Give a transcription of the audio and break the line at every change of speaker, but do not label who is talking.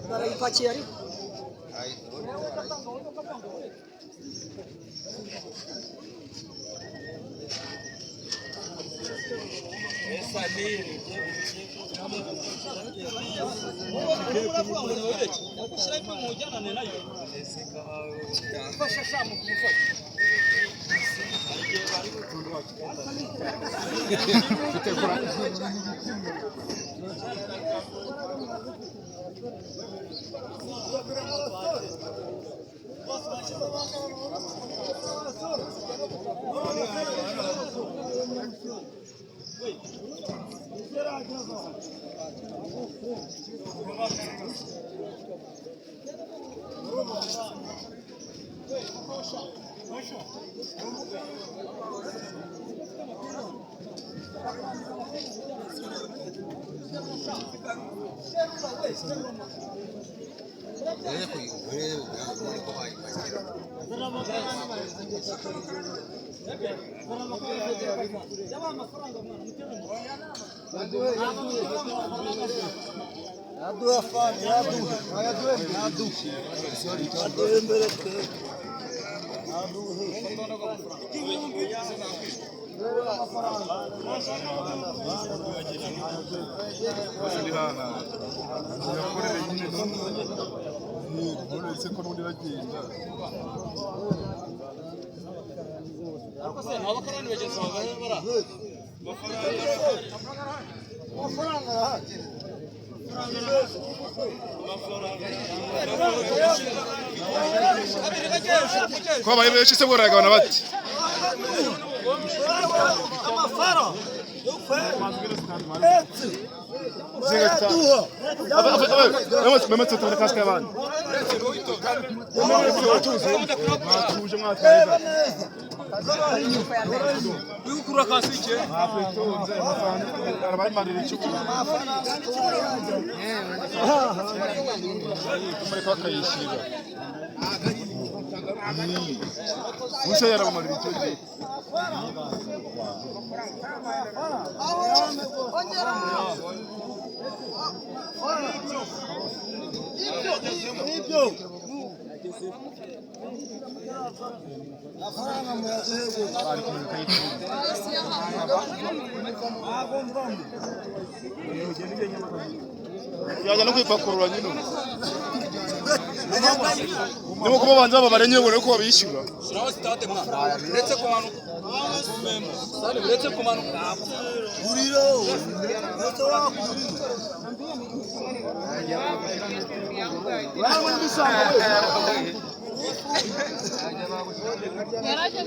Barayipakiye ariko
kwa bayibeje se boragabana bati
amafara
Mehmet tuttu kaç kavan.
Yukura kasike.
Arabayı mariri çıktı. Kumare kaka yishira. Musa yara mariri çıktı. Ya jana kwipakurura nyino. Nimo kuba banza babarenye bone ko babishyura.
Siraho sitade mwa. Uretse kumanuka. Sale uretse kumanuka. Buriro. Uretse wakurira. Wawe mbisanga we. Yaraje